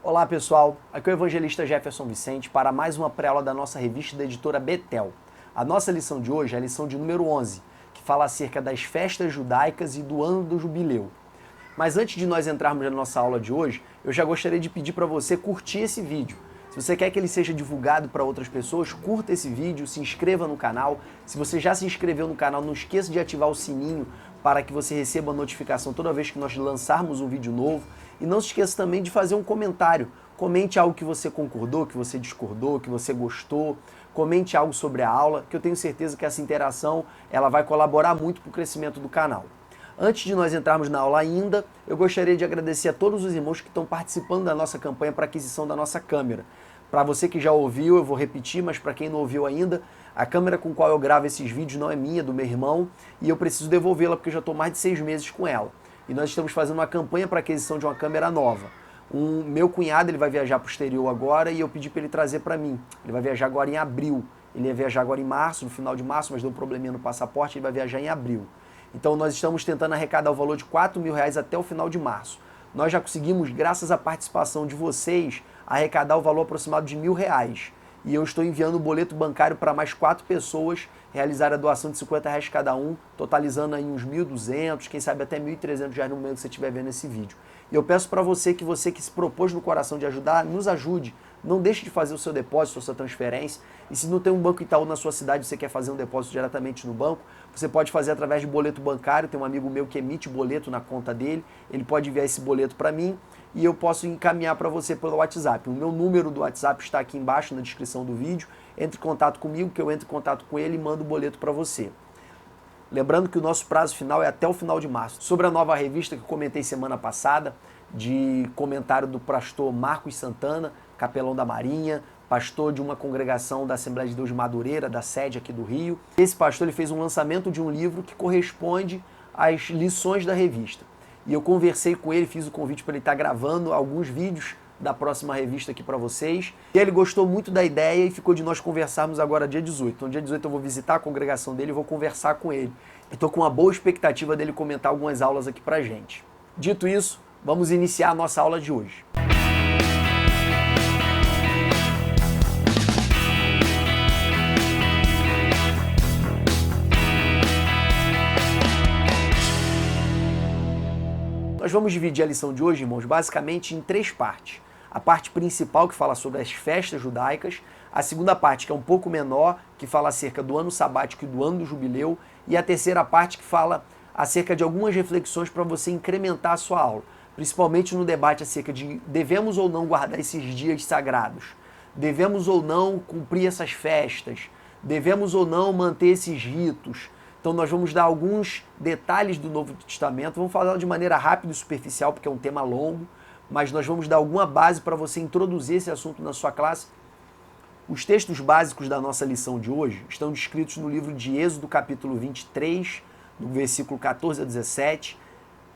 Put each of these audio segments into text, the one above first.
Olá pessoal, aqui é o evangelista Jefferson Vicente para mais uma pré-aula da nossa revista da editora Betel. A nossa lição de hoje é a lição de número 11, que fala acerca das festas judaicas e do ano do jubileu. Mas antes de nós entrarmos na nossa aula de hoje, eu já gostaria de pedir para você curtir esse vídeo. Se você quer que ele seja divulgado para outras pessoas, curta esse vídeo, se inscreva no canal. Se você já se inscreveu no canal, não esqueça de ativar o sininho para que você receba a notificação toda vez que nós lançarmos um vídeo novo. E não se esqueça também de fazer um comentário. Comente algo que você concordou, que você discordou, que você gostou. Comente algo sobre a aula, que eu tenho certeza que essa interação ela vai colaborar muito para o crescimento do canal. Antes de nós entrarmos na aula ainda, eu gostaria de agradecer a todos os irmãos que estão participando da nossa campanha para aquisição da nossa câmera. Para você que já ouviu, eu vou repetir, mas para quem não ouviu ainda, a câmera com qual eu gravo esses vídeos não é minha, é do meu irmão, e eu preciso devolvê-la porque eu já estou mais de 6 meses com ela. E nós estamos fazendo uma campanha para aquisição de uma câmera nova. Meu cunhado ele vai viajar para o exterior agora e eu pedi para ele trazer para mim. Ele vai viajar agora em abril. Ele ia viajar agora em março, no final de março, mas deu um probleminha no passaporte, ele vai viajar em abril. Então nós estamos tentando arrecadar o valor de R$4.000 até o final de março. Nós já conseguimos, graças à participação de vocês, arrecadar o valor aproximado de R$1.000. E eu estou enviando o boleto bancário para mais 4 pessoas realizar a doação de R$50 cada um, totalizando aí uns 1.200, quem sabe até R$1.300 no momento que você estiver vendo esse vídeo. E eu peço para você que se propôs no coração de ajudar, nos ajude. Não deixe de fazer o seu depósito, a sua transferência. E se não tem um Banco Itaú na sua cidade e você quer fazer um depósito diretamente no banco, você pode fazer através de boleto bancário. Tem um amigo meu que emite boleto na conta dele. Ele pode enviar esse boleto para mim e eu posso encaminhar para você pelo WhatsApp. O meu número do WhatsApp está aqui embaixo na descrição do vídeo. Entre em contato comigo, que eu entro em contato com ele e mando o boleto para você. Lembrando que o nosso prazo final é até o final de março. Sobre a nova revista que eu comentei semana passada, de comentário do pastor Marcos Santana, capelão da Marinha, pastor de uma congregação da Assembleia de Deus de Madureira, da sede aqui do Rio. Esse pastor ele fez um lançamento de um livro que corresponde às lições da revista. E eu conversei com ele, fiz o convite para ele estar gravando alguns vídeos da próxima revista aqui para vocês. E ele gostou muito da ideia e ficou de nós conversarmos agora dia 18. Então dia 18 eu vou visitar a congregação dele e vou conversar com ele. Estou com uma boa expectativa dele comentar algumas aulas aqui pra gente. Dito isso, vamos iniciar a nossa aula de hoje. Nós vamos dividir a lição de hoje, irmãos, basicamente em 3 partes. A parte principal, que fala sobre as festas judaicas. A segunda parte, que é um pouco menor, que fala acerca do ano sabático e do ano do jubileu. E a terceira parte, que fala acerca de algumas reflexões para você incrementar a sua aula. Principalmente no debate acerca de devemos ou não guardar esses dias sagrados. Devemos ou não cumprir essas festas. Devemos ou não manter esses ritos. Então nós vamos dar alguns detalhes do Novo Testamento. Vamos falar de maneira rápida e superficial, porque é um tema longo. Mas nós vamos dar alguma base para você introduzir esse assunto na sua classe. Os textos básicos da nossa lição de hoje estão descritos no livro de Êxodo, capítulo 23, do versículo 14 a 17,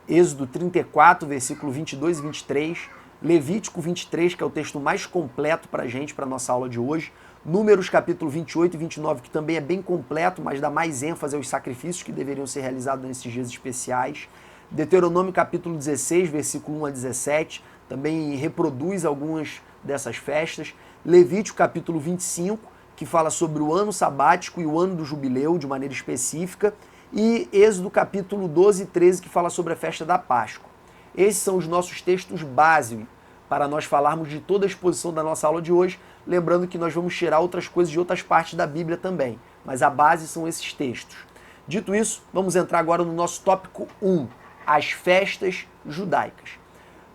Êxodo 34, versículo 22 e 23, Levítico 23, que é o texto mais completo para a gente, para a nossa aula de hoje, Números, capítulo 28 e 29, que também é bem completo, mas dá mais ênfase aos sacrifícios que deveriam ser realizados nesses dias especiais, Deuteronômio, capítulo 16, versículo 1 a 17, também reproduz algumas dessas festas, Levítico, capítulo 25, que fala sobre o ano sabático e o ano do jubileu, de maneira específica, e Êxodo, capítulo 12 e 13, que fala sobre a festa da Páscoa. Esses são os nossos textos básicos para nós falarmos de toda a exposição da nossa aula de hoje, lembrando que nós vamos tirar outras coisas de outras partes da Bíblia também, mas a base são esses textos. Dito isso, vamos entrar agora no nosso tópico 1, as festas judaicas.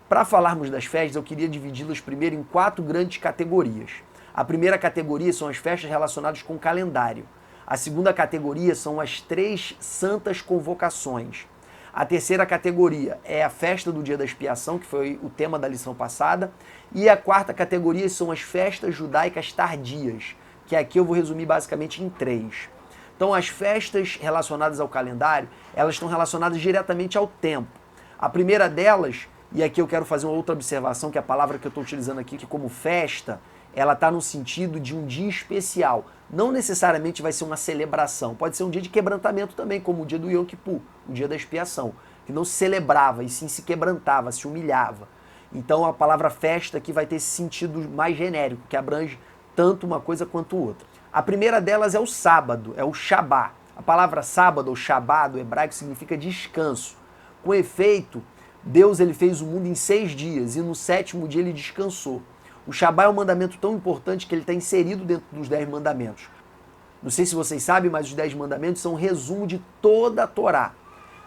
Para falarmos das festas, eu queria dividi-las primeiro em 4 grandes categorias. A primeira categoria são as festas relacionadas com o calendário. A segunda categoria são as 3 santas convocações. A terceira categoria é a festa do dia da expiação, que foi o tema da lição passada. E a quarta categoria são as festas judaicas tardias, que aqui eu vou resumir basicamente em 3. Então as festas relacionadas ao calendário, elas estão relacionadas diretamente ao tempo. A primeira delas, e aqui eu quero fazer uma outra observação, que a palavra que eu estou utilizando aqui, que como festa, ela está no sentido de um dia especial. Não necessariamente vai ser uma celebração. Pode ser um dia de quebrantamento também, como o dia do Yom Kippur, o dia da expiação, que não se celebrava, e sim se quebrantava, se humilhava. Então a palavra festa aqui vai ter esse sentido mais genérico, que abrange tanto uma coisa quanto outra. A primeira delas é o sábado, é o Shabá. A palavra sábado ou Shabá do hebraico significa descanso. Com efeito, Deus ele fez o mundo em 6 dias e no 7º dia ele descansou. O Shabá é um mandamento tão importante que ele está inserido dentro dos 10 mandamentos. Não sei se vocês sabem, mas os 10 mandamentos são um resumo de toda a Torá.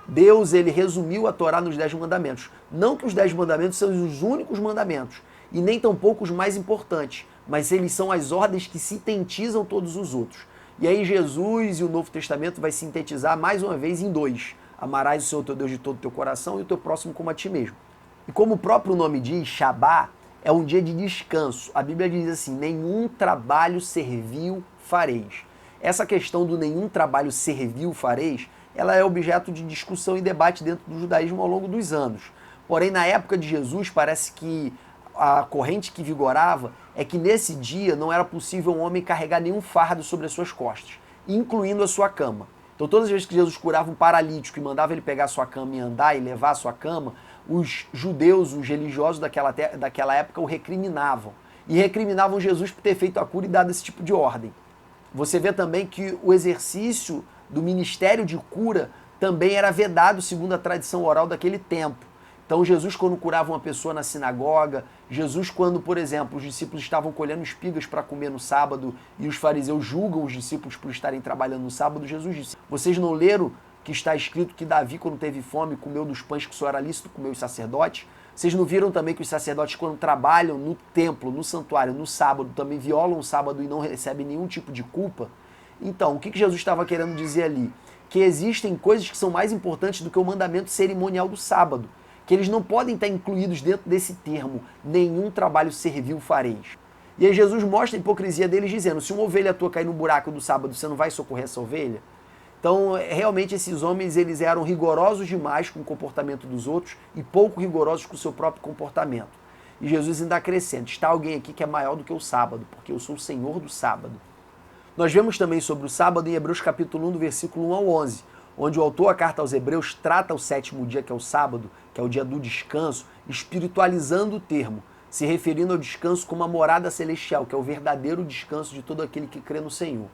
Deus ele resumiu a Torá nos 10 mandamentos. Não que os 10 mandamentos são os únicos mandamentos, e nem tampouco os mais importantes, mas eles são as ordens que sintetizam todos os outros. E aí Jesus e o Novo Testamento vai sintetizar mais uma vez em 2. Amarás o Senhor teu Deus de todo o teu coração e o teu próximo como a ti mesmo. E como o próprio nome diz, Shabá é um dia de descanso. A Bíblia diz assim, nenhum trabalho servil fareis. Essa questão do nenhum trabalho servil fareis, ela é objeto de discussão e debate dentro do judaísmo ao longo dos anos. Porém, na época de Jesus, parece que a corrente que vigorava é que nesse dia não era possível um homem carregar nenhum fardo sobre as suas costas, incluindo a sua cama. Então, todas as vezes que Jesus curava um paralítico e mandava ele pegar a sua cama e andar e levar a sua cama, os judeus, os religiosos daquela época o recriminavam. E recriminavam Jesus por ter feito a cura e dado esse tipo de ordem. Você vê também que o exercício do ministério de cura também era vedado segundo a tradição oral daquele tempo. Então Jesus, quando curava uma pessoa na sinagoga, Jesus, quando, por exemplo, os discípulos estavam colhendo espigas para comer no sábado e os fariseus julgam os discípulos por estarem trabalhando no sábado, Jesus disse, vocês não leram que está escrito que Davi, quando teve fome, comeu dos pães que só era lícito comer os sacerdotes? Vocês não viram também que os sacerdotes, quando trabalham no templo, no santuário, no sábado, também violam o sábado e não recebem nenhum tipo de culpa? Então, o que Jesus estava querendo dizer ali? Que existem coisas que são mais importantes do que o mandamento cerimonial do sábado, que eles não podem estar incluídos dentro desse termo, nenhum trabalho servil fareis. E aí Jesus mostra a hipocrisia deles dizendo, se uma ovelha tua cair no buraco do sábado, você não vai socorrer essa ovelha? Então, realmente, esses homens eles eram rigorosos demais com o comportamento dos outros e pouco rigorosos com o seu próprio comportamento. E Jesus ainda acrescenta, está alguém aqui que é maior do que o sábado, porque eu sou o Senhor do sábado. Nós vemos também sobre o sábado em Hebreus capítulo 1, do versículo 1 ao 11, onde o autor, a carta aos Hebreus, trata o 7º dia, que é o sábado, que é o dia do descanso, espiritualizando o termo, se referindo ao descanso como a morada celestial, que é o verdadeiro descanso de todo aquele que crê no Senhor.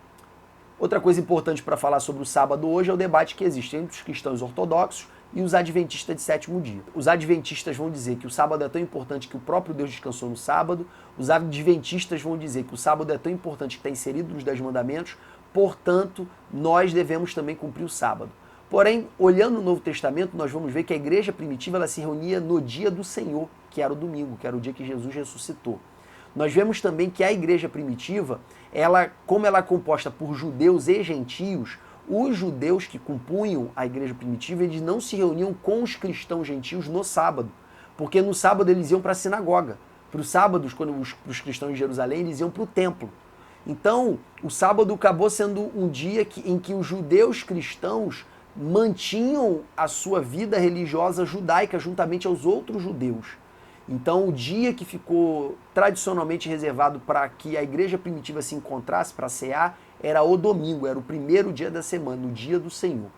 Outra coisa importante para falar sobre o sábado hoje é o debate que existe entre os cristãos ortodoxos e os adventistas de 7º dia. Os adventistas vão dizer que o sábado é tão importante que o próprio Deus descansou no sábado, os adventistas vão dizer que o sábado é tão importante que está inserido nos 10 mandamentos, portanto, nós devemos também cumprir o sábado. Porém, olhando no Novo Testamento, nós vamos ver que a igreja primitiva ela se reunia no dia do Senhor, que era o domingo, que era o dia que Jesus ressuscitou. Nós vemos também que a igreja primitiva, como ela é composta por judeus e gentios, os judeus que compunham a igreja primitiva, eles não se reuniam com os cristãos gentios no sábado, porque no sábado eles iam para a sinagoga. Para os sábados, quando os cristãos de Jerusalém, eles iam para o templo. Então, o sábado acabou sendo um dia em que os judeus cristãos mantinham a sua vida religiosa judaica juntamente aos outros judeus. Então, o dia que ficou tradicionalmente reservado para que a igreja primitiva se encontrasse para cear era o domingo, era o primeiro dia da semana, o dia do Senhor.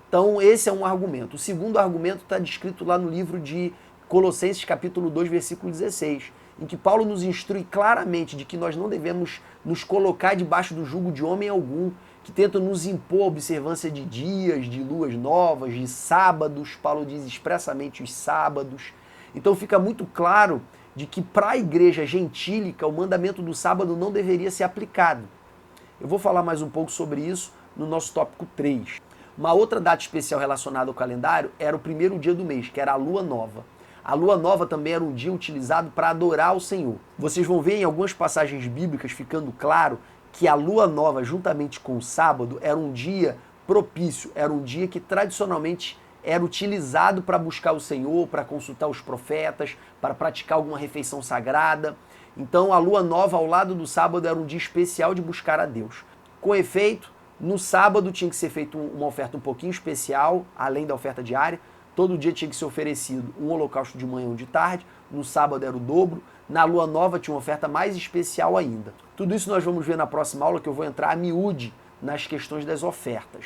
Então, esse é um argumento. O segundo argumento está descrito lá no livro de Colossenses, capítulo 2, versículo 16, em que Paulo nos instrui claramente de que nós não devemos nos colocar debaixo do jugo de homem algum, que tenta nos impor a observância de dias, de luas novas, de sábados. Paulo diz expressamente os sábados. Então fica muito claro de que para a igreja gentílica o mandamento do sábado não deveria ser aplicado. Eu vou falar mais um pouco sobre isso no nosso tópico 3. Uma outra data especial relacionada ao calendário era o primeiro dia do mês, que era a lua nova. A lua nova também era um dia utilizado para adorar o Senhor. Vocês vão ver em algumas passagens bíblicas ficando claro que a lua nova, juntamente com o sábado, era um dia propício, era um dia que tradicionalmente era utilizado para buscar o Senhor, para consultar os profetas, para praticar alguma refeição sagrada. Então a lua nova ao lado do sábado era um dia especial de buscar a Deus. Com efeito, no sábado tinha que ser feita uma oferta um pouquinho especial, além da oferta diária. Todo dia tinha que ser oferecido um holocausto de manhã ou de tarde, no sábado era o dobro, na lua nova tinha uma oferta mais especial ainda. Tudo isso nós vamos ver na próxima aula, que eu vou entrar a miúde nas questões das ofertas.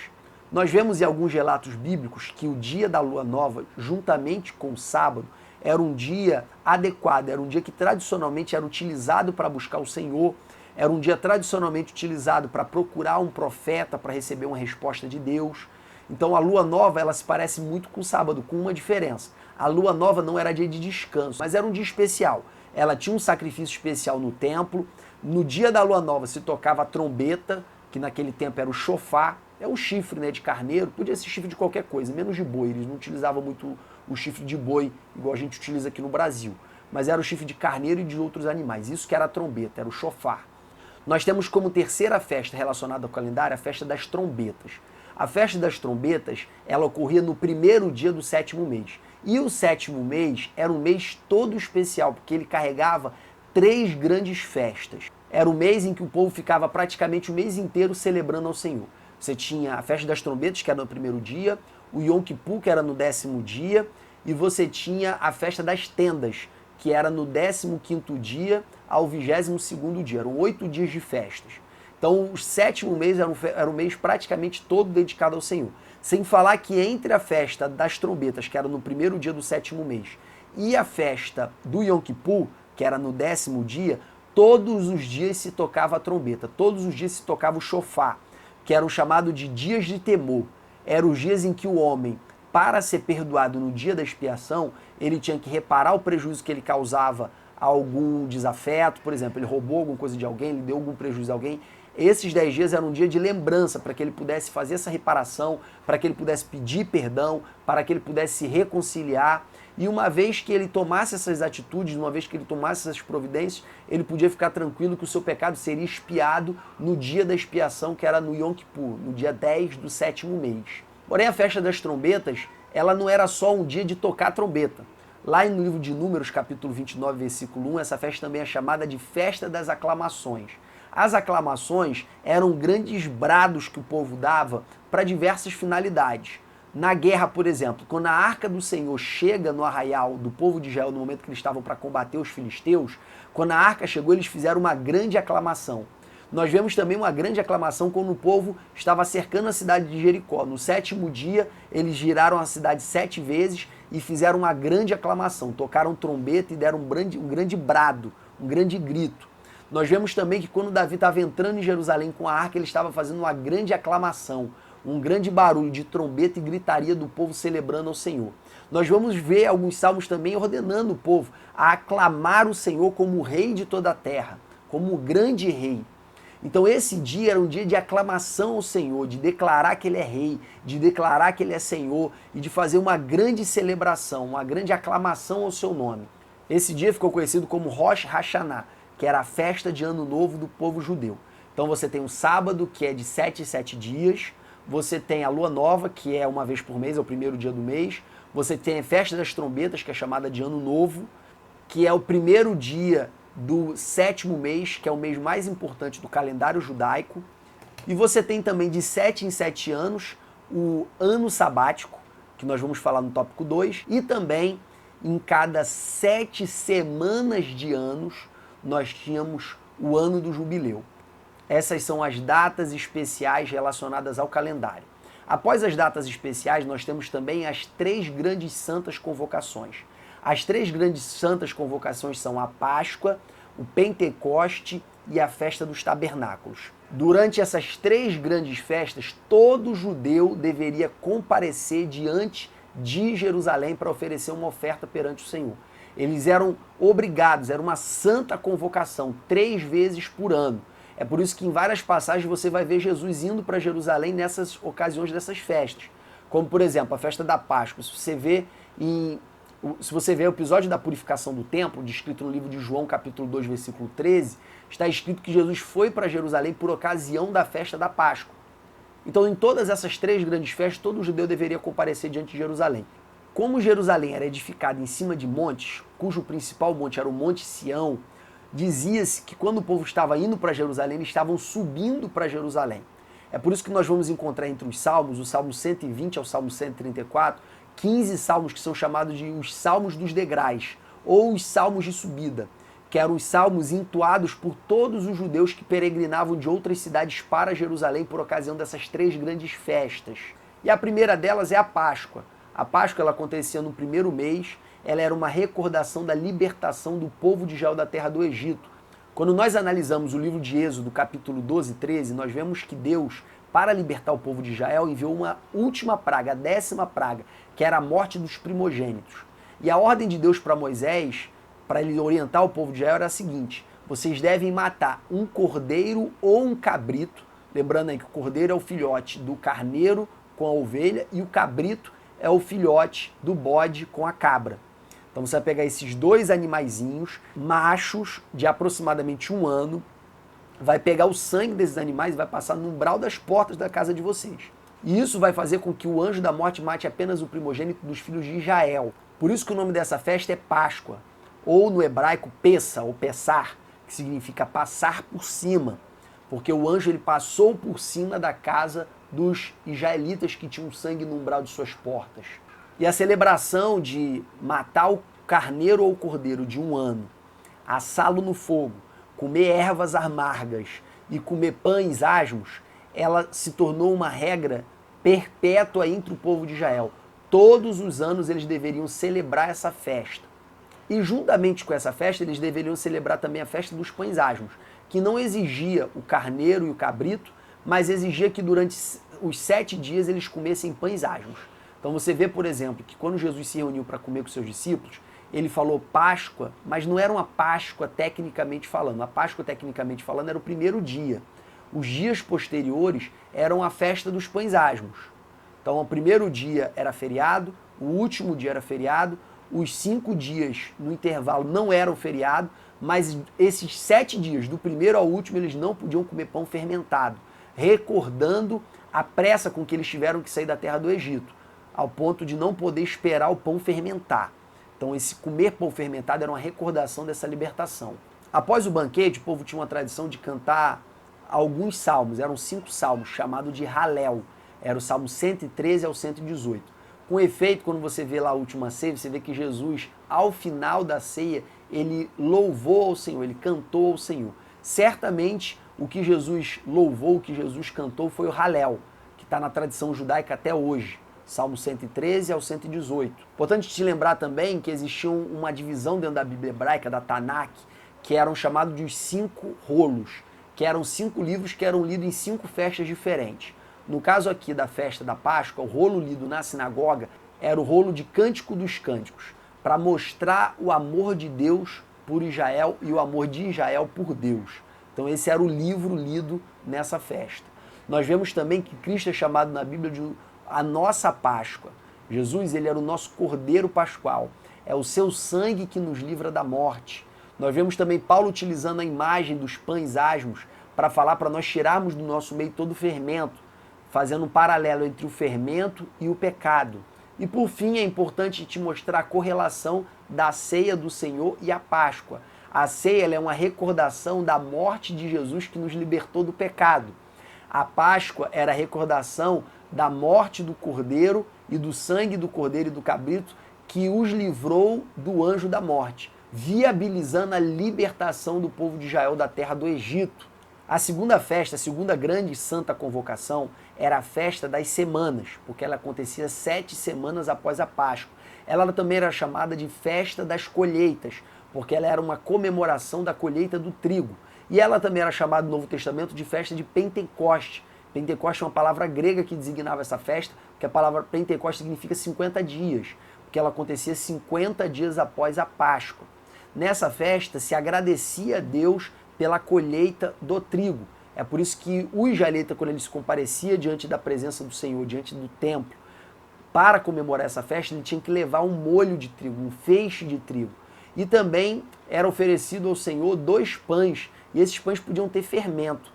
Nós vemos em alguns relatos bíblicos que o dia da lua nova, juntamente com o sábado, era um dia adequado, era um dia que tradicionalmente era utilizado para buscar o Senhor, era um dia tradicionalmente utilizado para procurar um profeta, para receber uma resposta de Deus. Então a lua nova, ela se parece muito com o sábado, com uma diferença. A lua nova não era dia de descanso, mas era um dia especial. Ela tinha um sacrifício especial no templo. No dia da lua nova se tocava a trombeta, que naquele tempo era o chofar, é um chifre, né, de carneiro, podia ser chifre de qualquer coisa, menos de boi. Eles não utilizavam muito o chifre de boi, igual a gente utiliza aqui no Brasil. Mas era o chifre de carneiro e de outros animais. Isso que era a trombeta, era o chofar. Nós temos como terceira festa relacionada ao calendário a festa das trombetas. A festa das trombetas, ela ocorria no primeiro dia do sétimo mês. E o sétimo mês era um mês todo especial, porque ele carregava 3 grandes festas. Era o mês em que o povo ficava praticamente o mês inteiro celebrando ao Senhor. Você tinha a festa das trombetas, que era no primeiro dia, o Yom Kippur, que era no 10º dia, e você tinha a festa das tendas, que era no 15º dia ao 22º dia. Eram 8 dias de festas. Então, o sétimo mês era um mês praticamente todo dedicado ao Senhor. Sem falar que entre a festa das trombetas, que era no primeiro dia do sétimo mês, e a festa do Yom Kippur, que era no 10º dia, todos os dias se tocava a trombeta, todos os dias se tocava o chofar, que eram chamados de dias de temor. Eram os dias em que o homem, para ser perdoado no dia da expiação, ele tinha que reparar o prejuízo que ele causava a algum desafeto, por exemplo, ele roubou alguma coisa de alguém, ele deu algum prejuízo a alguém. Esses 10 dias eram um dia de lembrança para que ele pudesse fazer essa reparação, para que ele pudesse pedir perdão, para que ele pudesse se reconciliar. E uma vez que ele tomasse essas atitudes, uma vez que ele tomasse essas providências, ele podia ficar tranquilo que o seu pecado seria expiado no dia da expiação, que era no Yom Kippur, no dia 10 do sétimo mês. Porém, a festa das trombetas, ela não era só um dia de tocar a trombeta. Lá no livro de Números, capítulo 29, versículo 1, essa festa também é chamada de Festa das Aclamações. As aclamações eram grandes brados que o povo dava para diversas finalidades. Na guerra, por exemplo, quando a arca do Senhor chega no arraial do povo de Israel, no momento que eles estavam para combater os filisteus, quando a arca chegou, eles fizeram uma grande aclamação. Nós vemos também uma grande aclamação quando o povo estava cercando a cidade de Jericó. No sétimo dia, eles giraram a cidade 7 vezes e fizeram uma grande aclamação. Tocaram trombeta e deram um grande brado, um grande grito. Nós vemos também que quando Davi estava entrando em Jerusalém com a arca, ele estava fazendo uma grande aclamação, um grande barulho de trombeta e gritaria do povo celebrando ao Senhor. Nós vamos ver alguns salmos também ordenando o povo a aclamar o Senhor como o rei de toda a terra, como o grande rei. Então esse dia era um dia de aclamação ao Senhor, de declarar que Ele é rei, de declarar que Ele é Senhor e de fazer uma grande celebração, uma grande aclamação ao seu nome. Esse dia ficou conhecido como Rosh Hashanah, que era a festa de Ano Novo do povo judeu. Então você tem o sábado, que é de 7 em 7 dias, você tem a lua nova, que é uma vez por mês, é o primeiro dia do mês, você tem a festa das trombetas, que é chamada de Ano Novo, que é o primeiro dia do sétimo mês, que é o mês mais importante do calendário judaico, e você tem também de 7 em 7 anos o ano sabático, que nós vamos falar no tópico 2, e também em cada 7 semanas de anos nós tínhamos o ano do jubileu. Essas são as datas especiais relacionadas ao calendário. Após as datas especiais, nós temos também as 3 grandes santas convocações. As 3 grandes santas convocações são a Páscoa, o Pentecoste e a Festa dos Tabernáculos. Durante essas 3 grandes festas, todo judeu deveria comparecer diante de Jerusalém para oferecer uma oferta perante o Senhor. Eles eram obrigados, era uma santa convocação, 3 vezes por ano. É por isso que em várias passagens você vai ver Jesus indo para Jerusalém nessas ocasiões dessas festas. Como, por exemplo, a festa da Páscoa. Se você vê o episódio da purificação do templo, descrito no livro de João, capítulo 2, versículo 13, está escrito que Jesus foi para Jerusalém por ocasião da festa da Páscoa. Então, em todas essas 3 grandes festas, todo judeu deveria comparecer diante de Jerusalém. Como Jerusalém era edificada em cima de montes, cujo principal monte era o Monte Sião, dizia-se que quando o povo estava indo para Jerusalém, eles estavam subindo para Jerusalém. É por isso que nós vamos encontrar entre os salmos, o Salmo 120 ao Salmo 134, 15 salmos que são chamados de os salmos dos degraus, ou os salmos de subida, que eram os salmos entoados por todos os judeus que peregrinavam de outras cidades para Jerusalém por ocasião dessas 3 grandes festas. E a primeira delas é a Páscoa. A Páscoa ela acontecia no primeiro mês, ela era uma recordação da libertação do povo de Israel da terra do Egito. Quando nós analisamos o livro de Êxodo, capítulo 12 e 13, nós vemos que Deus, para libertar o povo de Israel, enviou uma última praga, a 10ª praga, que era a morte dos primogênitos. E a ordem de Deus para Moisés, para ele orientar o povo de Israel, era a seguinte: vocês devem matar um cordeiro ou um cabrito, lembrando aí que o cordeiro é o filhote do carneiro com a ovelha e o cabrito é o filhote do bode com a cabra. Então você vai pegar esses dois animaizinhos, machos, de aproximadamente 1 ano, vai pegar o sangue desses animais e vai passar no umbral das portas da casa de vocês. E isso vai fazer com que o anjo da morte mate apenas o primogênito dos filhos de Israel. Por isso que o nome dessa festa é Páscoa, ou no hebraico Pessa, ou Pessar, que significa passar por cima, porque o anjo ele passou por cima da casa dos israelitas que tinham sangue no umbral de suas portas. E a celebração de matar o carneiro ou o cordeiro de 1 ano, assá-lo no fogo, comer ervas amargas e comer pães asmos, ela se tornou uma regra perpétua entre o povo de Israel. Todos os anos eles deveriam celebrar essa festa. E juntamente com essa festa, eles deveriam celebrar também a festa dos pães asmos, que não exigia o carneiro e o cabrito, mas exigia que durante os 7 dias eles comessem pães asmos. Então você vê, por exemplo, que quando Jesus se reuniu para comer com seus discípulos, ele falou Páscoa, mas não era uma Páscoa tecnicamente falando. A Páscoa, tecnicamente falando, era o primeiro dia. Os dias posteriores eram a festa dos pães asmos. Então o primeiro dia era feriado, o último dia era feriado, os 5 dias no intervalo não eram feriado, mas esses 7 dias, do primeiro ao último, eles não podiam comer pão fermentado, recordando a pressa com que eles tiveram que sair da terra do Egito, ao ponto de não poder esperar o pão fermentar. Então esse comer pão fermentado era uma recordação dessa libertação. Após o banquete, o povo tinha uma tradição de cantar alguns salmos, eram 5 salmos, chamado de Halel. Era o salmo 113 ao 118. Com efeito, quando você vê lá a última ceia, você vê que Jesus, ao final da ceia, ele louvou ao Senhor, ele cantou ao Senhor. Certamente, o que Jesus louvou, o que Jesus cantou foi o Halel, que está na tradição judaica até hoje. Salmo 113 ao 118. Importante te lembrar também que existia uma divisão dentro da Bíblia hebraica, da Tanakh, que eram chamados de 5 rolos, que eram 5 livros que eram lidos em 5 festas diferentes. No caso aqui da festa da Páscoa, o rolo lido na sinagoga era o rolo de Cântico dos Cânticos, para mostrar o amor de Deus por Israel e o amor de Israel por Deus. Então esse era o livro lido nessa festa. Nós vemos também que Cristo é chamado na Bíblia de a nossa Páscoa. Jesus, ele era o nosso Cordeiro Pascual. É o seu sangue que nos livra da morte. Nós vemos também Paulo utilizando a imagem dos pães asmos para falar para nós tirarmos do nosso meio todo o fermento, fazendo um paralelo entre o fermento e o pecado. E por fim, é importante te mostrar a correlação da ceia do Senhor e a Páscoa. A ceia ela é uma recordação da morte de Jesus que nos libertou do pecado. A Páscoa era a recordação da morte do cordeiro e do sangue do cordeiro e do cabrito que os livrou do anjo da morte, viabilizando a libertação do povo de Israel da terra do Egito. A segunda festa, a segunda grande santa convocação, era a festa das semanas, porque ela acontecia 7 semanas após a Páscoa. Ela também era chamada de festa das colheitas, porque ela era uma comemoração da colheita do trigo. E ela também era chamada no Novo Testamento de festa de Pentecoste. Pentecoste é uma palavra grega que designava essa festa, porque a palavra Pentecoste significa 50 dias, porque ela acontecia 50 dias após a Páscoa. Nessa festa se agradecia a Deus pela colheita do trigo. É por isso que o israelita, quando ele se comparecia diante da presença do Senhor, diante do templo, para comemorar essa festa, ele tinha que levar um molho de trigo, um feixe de trigo. E também era oferecido ao Senhor 2 pães, e esses pães podiam ter fermento.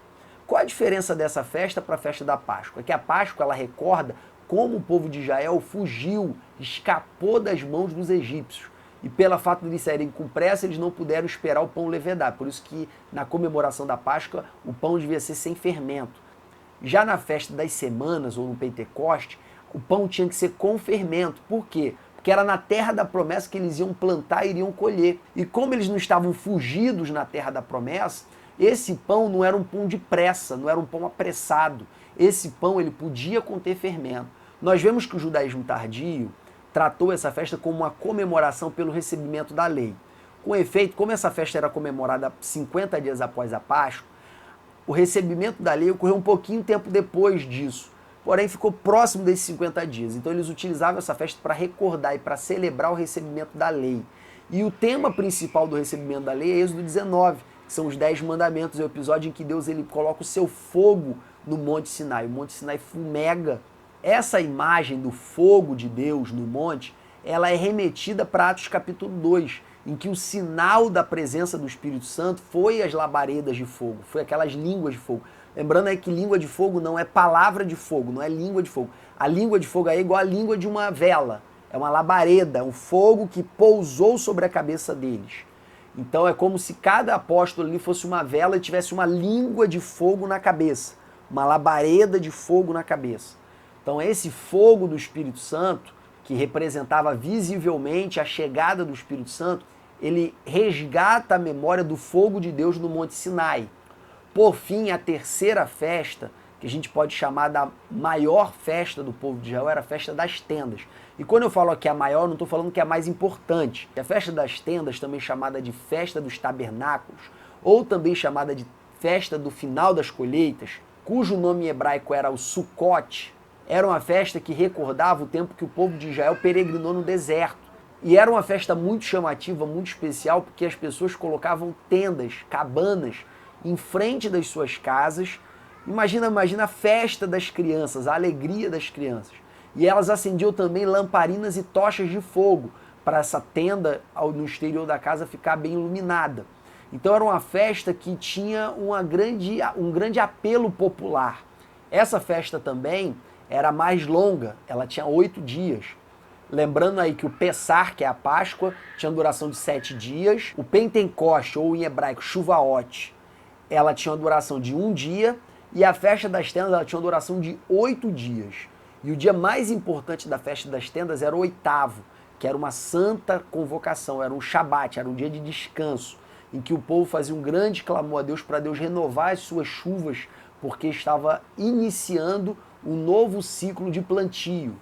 Qual a diferença dessa festa para a festa da Páscoa? É que a Páscoa ela recorda como o povo de Israel fugiu, escapou das mãos dos egípcios. E pelo fato de eles saírem com pressa, eles não puderam esperar o pão levedar. Por isso que na comemoração da Páscoa, o pão devia ser sem fermento. Já na festa das semanas, ou no Pentecoste, o pão tinha que ser com fermento. Por quê? Porque era na terra da promessa que eles iam plantar e iriam colher. E como eles não estavam fugidos na terra da promessa, esse pão não era um pão de pressa, não era um pão apressado. Esse pão ele podia conter fermento. Nós vemos que o judaísmo tardio tratou essa festa como uma comemoração pelo recebimento da lei. Com efeito, como essa festa era comemorada 50 dias após a Páscoa, o recebimento da lei ocorreu um pouquinho tempo depois disso, porém ficou próximo desses 50 dias. Então eles utilizavam essa festa para recordar e para celebrar o recebimento da lei. E o tema principal do recebimento da lei é Êxodo 19, que são os 10 mandamentos, é o episódio em que Deus ele coloca o seu fogo no Monte Sinai. O Monte Sinai fumega. Essa imagem do fogo de Deus no monte, ela é remetida para Atos capítulo 2, em que o sinal da presença do Espírito Santo foi as labaredas de fogo, foi aquelas línguas de fogo. Lembrando aí que língua de fogo não é palavra de fogo, não é língua de fogo. A língua de fogo é igual à língua de uma vela, é uma labareda, um fogo que pousou sobre a cabeça deles. Então é como se cada apóstolo ali fosse uma vela e tivesse uma língua de fogo na cabeça, uma labareda de fogo na cabeça. Então esse fogo do Espírito Santo, que representava visivelmente a chegada do Espírito Santo, ele resgata a memória do fogo de Deus no Monte Sinai. Por fim, a terceira festa, que a gente pode chamar da maior festa do povo de Israel, era a festa das tendas. E quando eu falo aqui a maior, não estou falando que é a mais importante. A festa das tendas, também chamada de festa dos tabernáculos, ou também chamada de festa do final das colheitas, cujo nome em hebraico era o Sukkot, era uma festa que recordava o tempo que o povo de Israel peregrinou no deserto. E era uma festa muito chamativa, muito especial, porque as pessoas colocavam tendas, cabanas, em frente das suas casas. Imagina a festa das crianças, a alegria das crianças. E elas acendiam também lamparinas e tochas de fogo, para essa tenda no exterior da casa ficar bem iluminada. Então era uma festa que tinha um grande apelo popular. Essa festa também era mais longa, ela tinha 8 dias. Lembrando aí que o Pessar, que é a Páscoa, tinha duração de 7 dias. O Pentecoste, ou em hebraico, Shavuot, ela tinha uma duração de 1 dia. E a festa das tendas, ela tinha uma duração de 8 dias. E o dia mais importante da festa das tendas era o 8º, que era uma santa convocação, era um Shabat, era um dia de descanso, em que o povo fazia um grande clamor a Deus para Deus renovar as suas chuvas, porque estava iniciando um novo ciclo de plantio.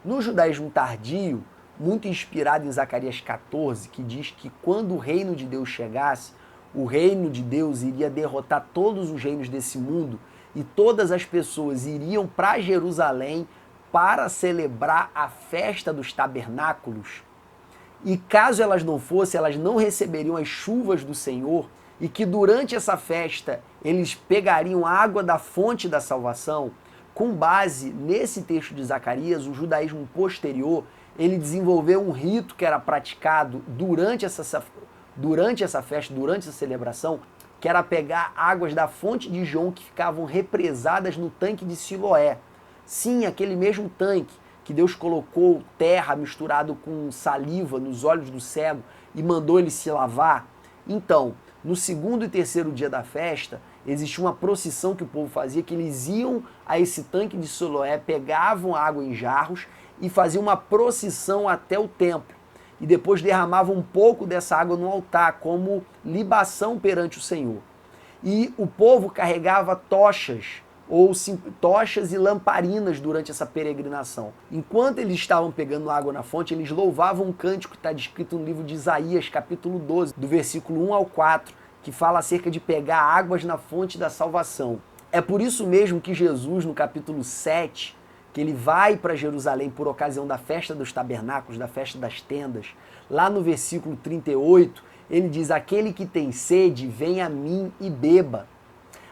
No judaísmo tardio, muito inspirado em Zacarias 14, que diz que quando o reino de Deus chegasse, o reino de Deus iria derrotar todos os reinos desse mundo e todas as pessoas iriam para Jerusalém para celebrar a festa dos tabernáculos. E caso elas não fossem, elas não receberiam as chuvas do Senhor, e que durante essa festa eles pegariam água da fonte da salvação. Com base nesse texto de Zacarias, o judaísmo posterior, ele desenvolveu um rito que era praticado durante essa festa, durante essa celebração, que era pegar águas da fonte de Gihon que ficavam represadas no tanque de Siloé. Sim, aquele mesmo tanque que Deus colocou terra misturado com saliva nos olhos do cego e mandou ele se lavar. Então, no segundo e terceiro dia da festa, existia uma procissão que o povo fazia, que eles iam a esse tanque de Siloé, pegavam água em jarros e faziam uma procissão até o templo. E depois derramavam um pouco dessa água no altar, como libação perante o Senhor. E o povo carregava tochas e lamparinas durante essa peregrinação. Enquanto eles estavam pegando água na fonte, eles louvavam um cântico que está descrito no livro de Isaías, capítulo 12, do versículo 1 ao 4, que fala acerca de pegar águas na fonte da salvação. É por isso mesmo que Jesus, no capítulo 7, que ele vai para Jerusalém por ocasião da festa dos tabernáculos, da festa das tendas, lá no versículo 38, ele diz: aquele que tem sede, vem a mim e beba.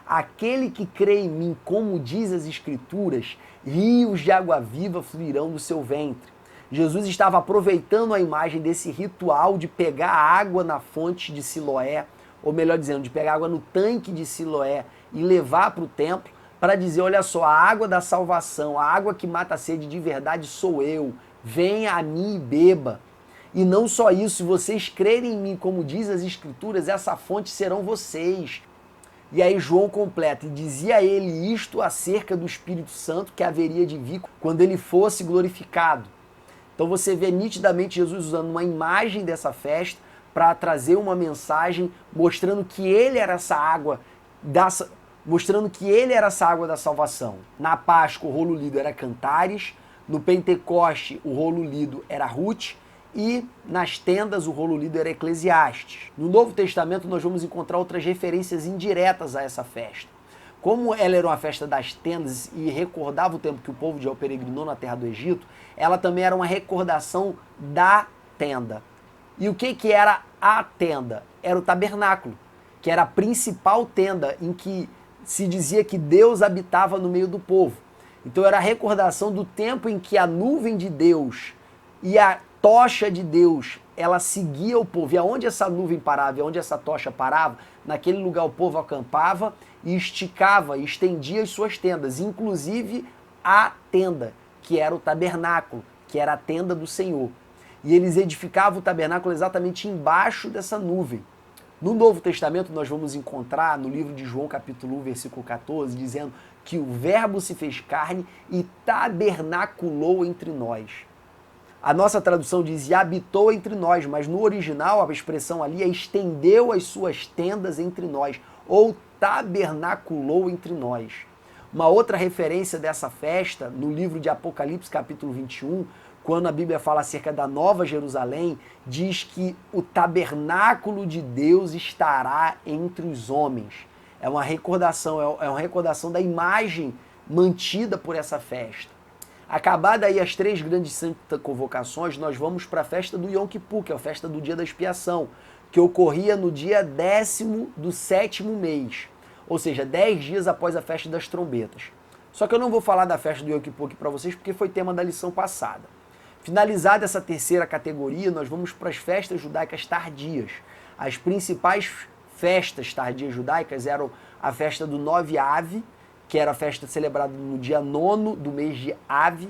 Aquele que crê em mim, como diz as Escrituras, rios de água viva fluirão do seu ventre. Jesus estava aproveitando a imagem desse ritual de pegar água na fonte de Siloé, ou melhor dizendo, de pegar água no tanque de Siloé e levar para o templo, para dizer: olha só, a água da salvação, a água que mata a sede de verdade sou eu, venha a mim e beba. E não só isso, se vocês crerem em mim, como diz as Escrituras, essa fonte serão vocês. E aí João completa: e dizia ele isto acerca do Espírito Santo que haveria de vir quando ele fosse glorificado. Então você vê nitidamente Jesus usando uma imagem dessa festa para trazer uma mensagem mostrando que ele era essa água da salvação. Na Páscoa o rolo lido era cantares, No Pentecoste, o rolo lido era Ruth, e nas tendas o rolo lido era Eclesiastes. No Novo Testamento nós vamos encontrar outras referências indiretas a essa festa. Como ela era uma festa das tendas e recordava o tempo que o povo de Israel peregrinou na terra do Egito, ela também era uma recordação da tenda. E o que era a tenda? Era o tabernáculo, que era a principal tenda em que se dizia que Deus habitava no meio do povo. Então era a recordação do tempo em que a nuvem de Deus e a tocha de Deus, ela seguia o povo. E aonde essa nuvem parava e aonde essa tocha parava, naquele lugar o povo acampava e esticava, estendia as suas tendas, inclusive a tenda, que era o tabernáculo, que era a tenda do Senhor. E eles edificavam o tabernáculo exatamente embaixo dessa nuvem. No Novo Testamento nós vamos encontrar no livro de João capítulo 1, versículo 14, dizendo que o Verbo se fez carne e tabernaculou entre nós. A nossa tradução diz e habitou entre nós, mas no original a expressão ali é estendeu as suas tendas entre nós, ou tabernaculou entre nós. Uma outra referência dessa festa, no livro de Apocalipse capítulo 21, quando a Bíblia fala acerca da Nova Jerusalém, diz que o tabernáculo de Deus estará entre os homens. É uma recordação da imagem mantida por essa festa. Acabada aí as 3 grandes santas convocações, nós vamos para a festa do Yom Kippur, que é a festa do dia da expiação, que ocorria no dia 10º do 7º mês, ou seja, 10 dias após a festa das trombetas. Só que eu não vou falar da festa do Yom Kippur aqui para vocês, porque foi tema da lição passada. Finalizada essa terceira categoria, nós vamos para as festas judaicas tardias. As principais festas tardias judaicas eram a festa do Nove Ave, que era a festa celebrada no dia 9º do mês de Ave,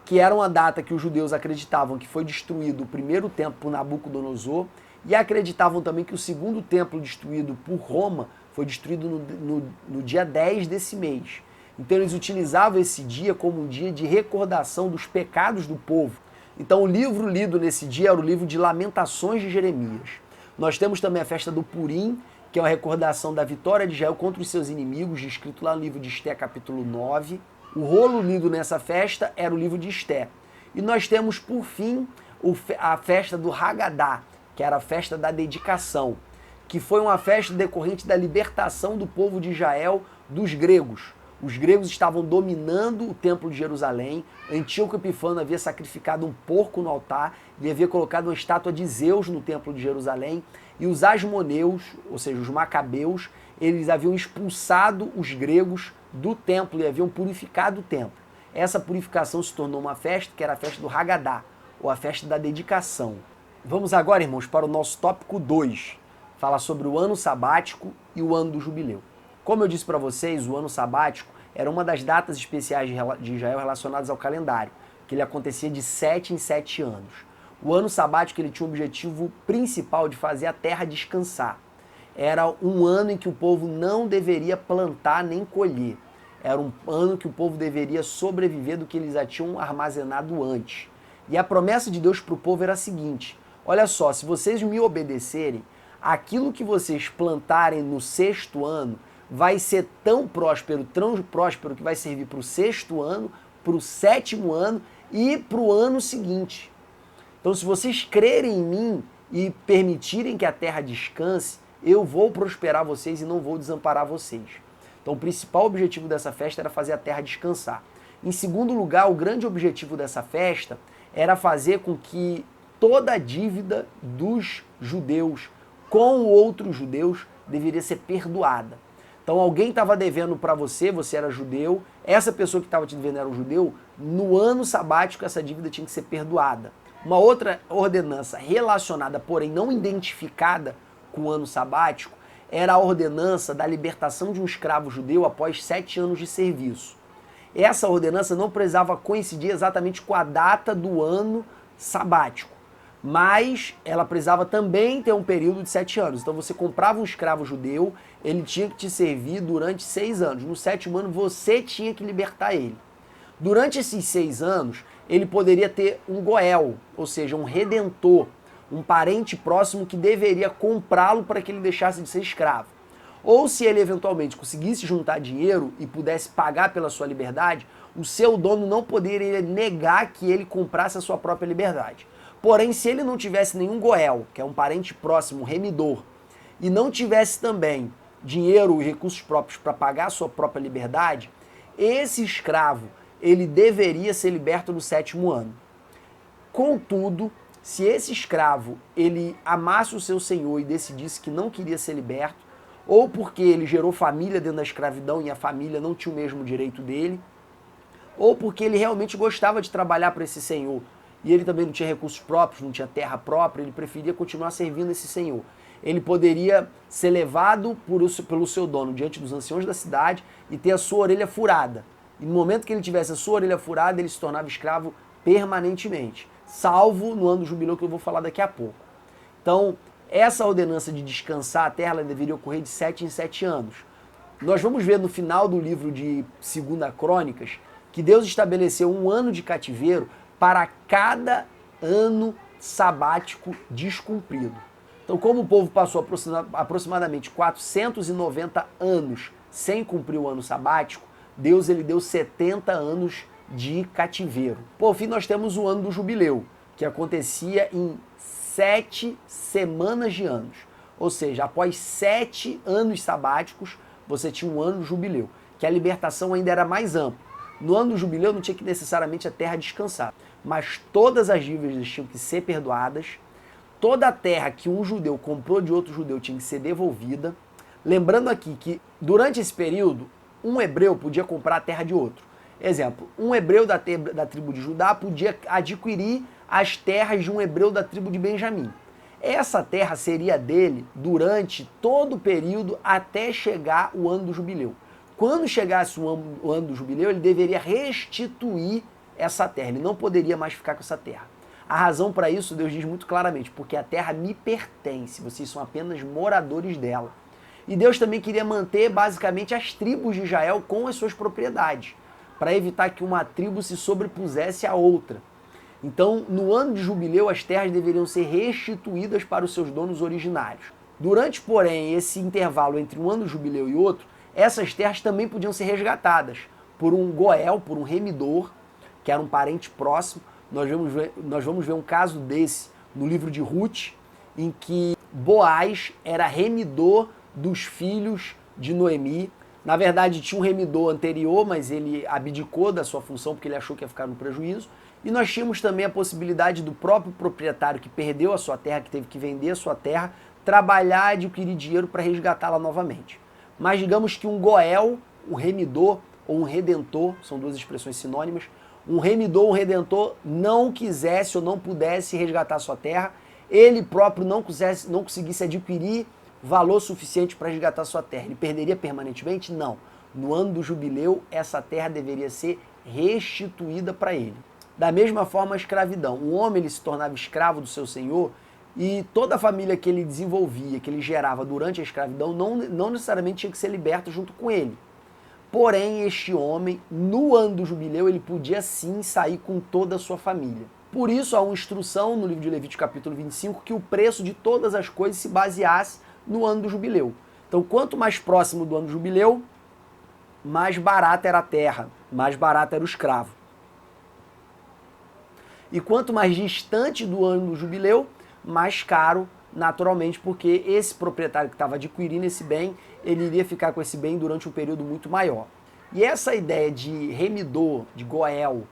que era uma data que os judeus acreditavam que foi destruído o primeiro templo por Nabucodonosor, e acreditavam também que o segundo templo destruído por Roma foi destruído no dia 10 desse mês. Então eles utilizavam esse dia como um dia de recordação dos pecados do povo. Então o livro lido nesse dia era o livro de Lamentações de Jeremias. Nós temos também a festa do Purim, que é uma recordação da vitória de Israel contra os seus inimigos, descrito lá no livro de Esté, capítulo 9. O rolo lido nessa festa era o livro de Esté. E nós temos, por fim, a festa do Hagadá, que era a festa da dedicação, que foi uma festa decorrente da libertação do povo de Israel dos gregos. Os gregos estavam dominando o templo de Jerusalém. Antíoco Epifano havia sacrificado um porco no altar e havia colocado uma estátua de Zeus no templo de Jerusalém. E os asmoneus, ou seja, os macabeus, eles haviam expulsado os gregos do templo e haviam purificado o templo. Essa purificação se tornou uma festa, que era a festa do Hagadá, ou a festa da dedicação. Vamos agora, irmãos, para o nosso tópico 2. Fala sobre o ano sabático e o ano do jubileu. Como eu disse para vocês, o ano sabático era uma das datas especiais de Israel relacionadas ao calendário, que ele acontecia de 7 em 7 anos. O ano sabático ele tinha o objetivo principal de fazer a terra descansar. Era um ano em que o povo não deveria plantar nem colher. Era um ano que o povo deveria sobreviver do que eles já tinham armazenado antes. E a promessa de Deus para o povo era a seguinte: olha só, se vocês me obedecerem, aquilo que vocês plantarem no 6º ano vai ser tão próspero que vai servir para o 6º ano, para o 7º ano e para o ano seguinte. Então, se vocês crerem em mim e permitirem que a terra descanse, eu vou prosperar vocês e não vou desamparar vocês. Então, o principal objetivo dessa festa era fazer a terra descansar. Em segundo lugar, o grande objetivo dessa festa era fazer com que toda a dívida dos judeus com outros judeus deveria ser perdoada. Então alguém estava devendo para você, você era judeu, essa pessoa que estava te devendo era um judeu, no ano sabático essa dívida tinha que ser perdoada. Uma outra ordenança relacionada, porém não identificada com o ano sabático, era a ordenança da libertação de um escravo judeu após 7 anos de serviço. Essa ordenança não precisava coincidir exatamente com a data do ano sabático, mas ela precisava também ter um período de 7 anos. Então você comprava um escravo judeu, ele tinha que te servir durante 6 anos. No 7º ano você tinha que libertar ele. Durante esses 6 anos, ele poderia ter um goel, ou seja, um redentor, um parente próximo que deveria comprá-lo para que ele deixasse de ser escravo. Ou se ele eventualmente conseguisse juntar dinheiro e pudesse pagar pela sua liberdade, o seu dono não poderia negar que ele comprasse a sua própria liberdade. Porém, se ele não tivesse nenhum goel, que é um parente próximo, um remidor, e não tivesse também dinheiro e recursos próprios para pagar a sua própria liberdade, esse escravo, ele deveria ser liberto no 7º ano. Contudo, se esse escravo, ele amasse o seu senhor e decidisse que não queria ser liberto, ou porque ele gerou família dentro da escravidão e a família não tinha o mesmo direito dele, ou porque ele realmente gostava de trabalhar para esse senhor e ele também não tinha recursos próprios, não tinha terra própria, ele preferia continuar servindo esse senhor. Ele poderia ser levado pelo seu dono diante dos anciões da cidade e ter a sua orelha furada. E no momento que ele tivesse a sua orelha furada, ele se tornava escravo permanentemente, salvo no ano do jubileu que eu vou falar daqui a pouco. Então, essa ordenança de descansar a terra ela deveria ocorrer de 7 em 7 anos. Nós vamos ver no final do livro de 2 Crônicas que Deus estabeleceu um ano de cativeiro para cada ano sabático descumprido. Então, como o povo passou aproximadamente 490 anos sem cumprir o ano sabático, Deus ele deu 70 anos de cativeiro. Por fim, nós temos o ano do jubileu, que acontecia em 7 semanas de anos. Ou seja, após 7 anos sabáticos, você tinha um ano jubileu, que a libertação ainda era mais ampla. No ano do jubileu não tinha que necessariamente a terra descansar, mas todas as dívidas tinham que ser perdoadas, toda a terra que um judeu comprou de outro judeu tinha que ser devolvida. Lembrando aqui que durante esse período, um hebreu podia comprar a terra de outro. Exemplo, um hebreu da tribo de Judá podia adquirir as terras de um hebreu da tribo de Benjamim. Essa terra seria dele durante todo o período até chegar o ano do jubileu. Quando chegasse o ano do jubileu, ele deveria restituir essa terra, ele não poderia mais ficar com essa terra. A razão para isso, Deus diz muito claramente, porque a terra me pertence, vocês são apenas moradores dela. E Deus também queria manter basicamente as tribos de Israel com as suas propriedades, para evitar que uma tribo se sobrepusesse à outra. Então, no ano de jubileu, as terras deveriam ser restituídas para os seus donos originários. Durante, porém, esse intervalo entre um ano de jubileu e outro, essas terras também podiam ser resgatadas por um goel, por um remidor, que era um parente próximo. Nós vamos ver um caso desse no livro de Ruth, em que Boaz era remidor dos filhos de Noemi. Na verdade, tinha um remidor anterior, mas ele abdicou da sua função porque ele achou que ia ficar no prejuízo. E nós tínhamos também a possibilidade do próprio proprietário que perdeu a sua terra, que teve que vender a sua terra, trabalhar e adquirir dinheiro para resgatá-la novamente. Mas digamos que um goel, um remidor ou um redentor, são duas expressões sinônimas, um remidor ou um redentor não quisesse ou não pudesse resgatar a sua terra, ele próprio não conseguisse adquirir valor suficiente para resgatar a sua terra. Ele perderia permanentemente? Não. No ano do jubileu, essa terra deveria ser restituída para ele. Da mesma forma, a escravidão. O homem ele se tornava escravo do seu senhor e toda a família que ele desenvolvia, que ele gerava durante a escravidão, não necessariamente tinha que ser liberto junto com ele. Porém, este homem, no ano do jubileu, ele podia sim sair com toda a sua família. Por isso, há uma instrução no livro de Levítico, capítulo 25, que o preço de todas as coisas se baseasse no ano do jubileu. Então, quanto mais próximo do ano do jubileu, mais barata era a terra, mais barato era o escravo. E quanto mais distante do ano do jubileu, mais caro, naturalmente, porque esse proprietário que estava adquirindo esse bem, ele iria ficar com esse bem durante um período muito maior. E essa ideia de remidor, de goel,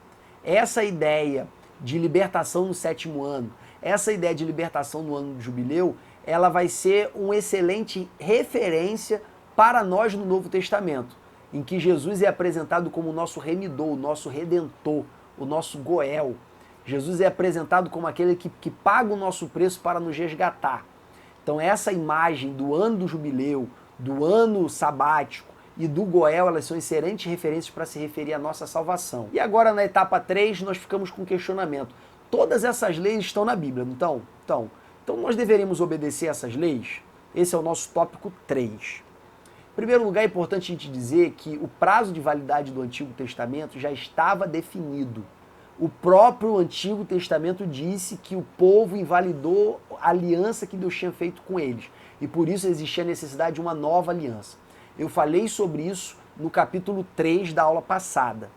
essa ideia de libertação no 7º ano, essa ideia de libertação no ano do jubileu, ela vai ser uma excelente referência para nós no Novo Testamento, em que Jesus é apresentado como o nosso remidor, o nosso redentor, o nosso goel. Jesus é apresentado como aquele que paga o nosso preço para nos resgatar. Então essa imagem do ano do jubileu, do ano sabático e do goel, elas são excelentes referências para se referir à nossa salvação. E agora na etapa 3 nós ficamos com um questionamento. Todas essas leis estão na Bíblia, então nós deveríamos obedecer essas leis? Esse é o nosso tópico 3. Em primeiro lugar, é importante a gente dizer que o prazo de validade do Antigo Testamento já estava definido. O próprio Antigo Testamento disse que o povo invalidou a aliança que Deus tinha feito com eles. E por isso existia a necessidade de uma nova aliança. Eu falei sobre isso no capítulo 3 da aula passada.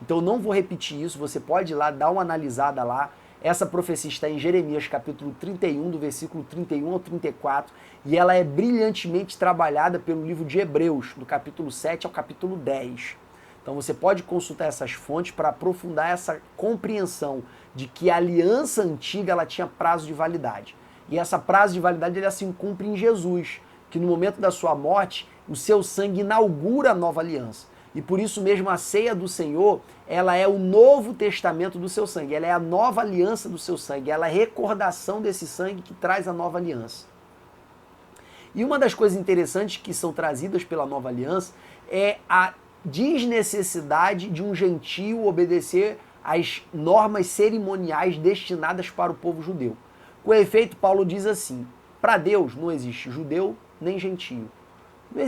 Então eu não vou repetir isso, você pode ir lá, dar uma analisada lá. Essa profecia está em Jeremias capítulo 31, do versículo 31 ao 34, e ela é brilhantemente trabalhada pelo livro de Hebreus, do capítulo 7 ao capítulo 10. Então você pode consultar essas fontes para aprofundar essa compreensão de que a aliança antiga ela tinha prazo de validade. E essa prazo de validade ela se cumpre em Jesus, que no momento da sua morte, o seu sangue inaugura a nova aliança. E por isso mesmo a ceia do Senhor, ela é o novo testamento do seu sangue, ela é a nova aliança do seu sangue, ela é a recordação desse sangue que traz a nova aliança. E uma das coisas interessantes que são trazidas pela nova aliança é a desnecessidade de um gentio obedecer às normas cerimoniais destinadas para o povo judeu. Com efeito, Paulo diz assim, para Deus não existe judeu nem gentio. Não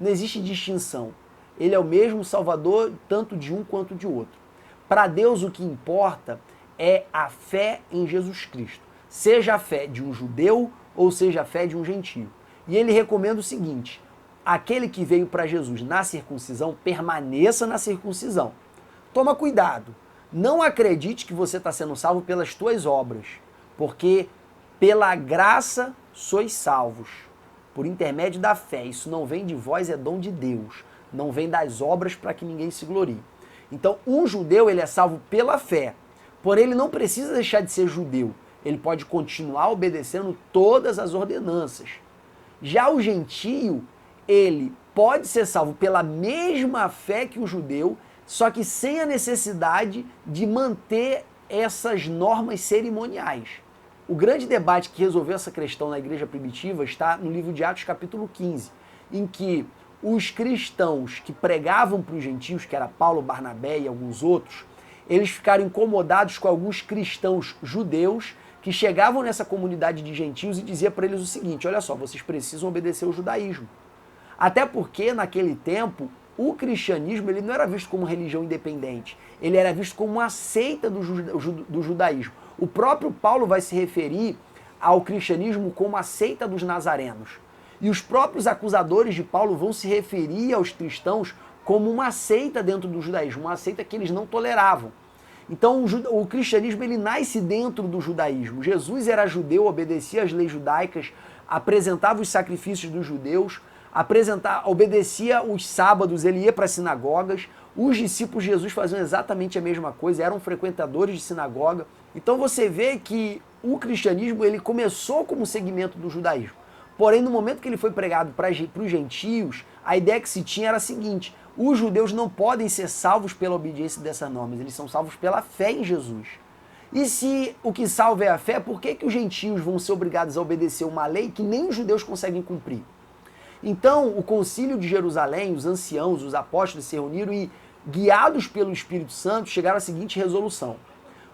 existe distinção. Ele é o mesmo Salvador tanto de um quanto de outro. Para Deus o que importa é a fé em Jesus Cristo. Seja a fé de um judeu ou seja a fé de um gentio. E ele recomenda o seguinte, aquele que veio para Jesus na circuncisão, permaneça na circuncisão. Toma cuidado, não acredite que você está sendo salvo pelas tuas obras, porque pela graça sois salvos, por intermédio da fé. Isso não vem de vós, é dom de Deus. Não vem das obras para que ninguém se glorie. Então, um judeu ele é salvo pela fé, porém ele não precisa deixar de ser judeu. Ele pode continuar obedecendo todas as ordenanças. Já o gentio, ele pode ser salvo pela mesma fé que o judeu, só que sem a necessidade de manter essas normas cerimoniais. O grande debate que resolveu essa questão na igreja primitiva está no livro de Atos capítulo 15, em que os cristãos que pregavam para os gentios, que era Paulo, Barnabé e alguns outros, eles ficaram incomodados com alguns cristãos judeus que chegavam nessa comunidade de gentios e dizia para eles o seguinte, olha só, vocês precisam obedecer ao judaísmo. Até porque, naquele tempo, o cristianismo ele não era visto como religião independente, ele era visto como uma seita do judaísmo. O próprio Paulo vai se referir ao cristianismo como a seita dos nazarenos. E os próprios acusadores de Paulo vão se referir aos cristãos como uma seita dentro do judaísmo, uma seita que eles não toleravam. Então o cristianismo ele nasce dentro do judaísmo. Jesus era judeu, obedecia às leis judaicas, apresentava os sacrifícios dos judeus, obedecia os sábados, ele ia para as sinagogas. Os discípulos de Jesus faziam exatamente a mesma coisa, eram frequentadores de sinagoga. Então você vê que o cristianismo ele começou como segmento do judaísmo. Porém, no momento que ele foi pregado para os gentios, a ideia que se tinha era a seguinte, os judeus não podem ser salvos pela obediência dessas normas, eles são salvos pela fé em Jesus. E se o que salva é a fé, por que os gentios vão ser obrigados a obedecer uma lei que nem os judeus conseguem cumprir? Então, o Concílio de Jerusalém, os anciãos, os apóstolos se reuniram e, guiados pelo Espírito Santo, chegaram à seguinte resolução.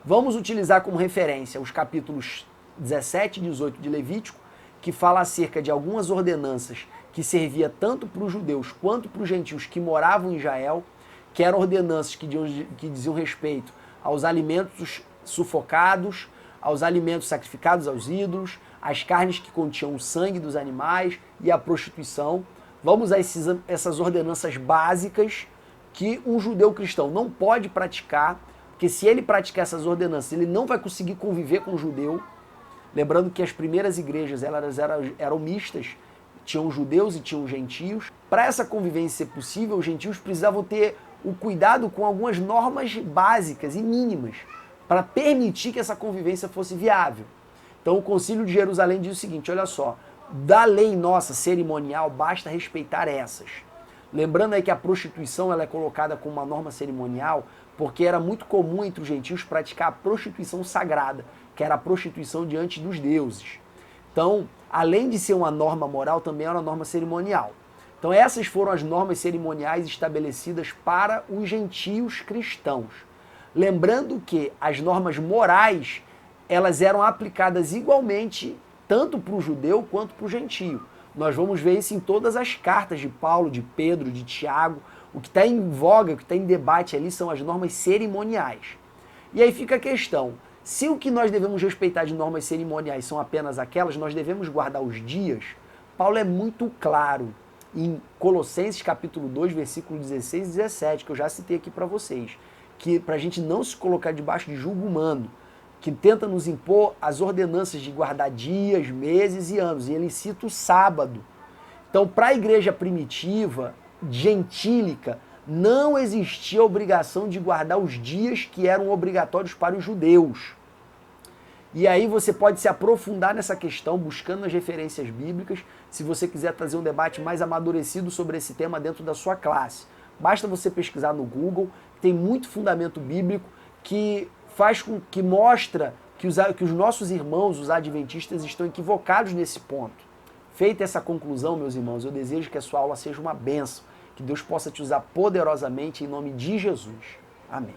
Vamos utilizar como referência os capítulos 17 e 18 de Levítico, que fala acerca de algumas ordenanças que servia tanto para os judeus quanto para os gentios que moravam em Israel, que eram ordenanças que diziam respeito aos alimentos sufocados, aos alimentos sacrificados aos ídolos, às carnes que continham o sangue dos animais e à prostituição. Vamos a essas ordenanças básicas que um judeu cristão não pode praticar, porque se ele praticar essas ordenanças, ele não vai conseguir conviver com o judeu. Lembrando que as primeiras igrejas eram mistas, tinham judeus e tinham gentios. Para essa convivência ser possível, os gentios precisavam ter o cuidado com algumas normas básicas e mínimas para permitir que essa convivência fosse viável. Então o Concílio de Jerusalém diz o seguinte, olha só, da lei nossa cerimonial basta respeitar essas. Lembrando aí que a prostituição ela é colocada como uma norma cerimonial porque era muito comum entre os gentios praticar a prostituição sagrada, que era a prostituição diante dos deuses. Então, além de ser uma norma moral, também era uma norma cerimonial. Então essas foram as normas cerimoniais estabelecidas para os gentios cristãos. Lembrando que as normas morais, elas eram aplicadas igualmente tanto para o judeu quanto para o gentio. Nós vamos ver isso em todas as cartas de Paulo, de Pedro, de Tiago. O que está em voga, o que está em debate ali são as normas cerimoniais. E aí fica a questão, se o que nós devemos respeitar de normas cerimoniais são apenas aquelas, nós devemos guardar os dias, Paulo é muito claro em Colossenses capítulo 2, versículo 16 e 17, que eu já citei aqui para vocês, que para a gente não se colocar debaixo de julgo humano, que tenta nos impor as ordenanças de guardar dias, meses e anos, e ele cita o sábado. Então, para a igreja primitiva, gentílica, não existia obrigação de guardar os dias que eram obrigatórios para os judeus. E aí você pode se aprofundar nessa questão, buscando as referências bíblicas, se você quiser trazer um debate mais amadurecido sobre esse tema dentro da sua classe. Basta você pesquisar no Google, tem muito fundamento bíblico que mostra que os nossos irmãos, os adventistas, estão equivocados nesse ponto. Feita essa conclusão, meus irmãos, eu desejo que a sua aula seja uma bênção, que Deus possa te usar poderosamente em nome de Jesus. Amém.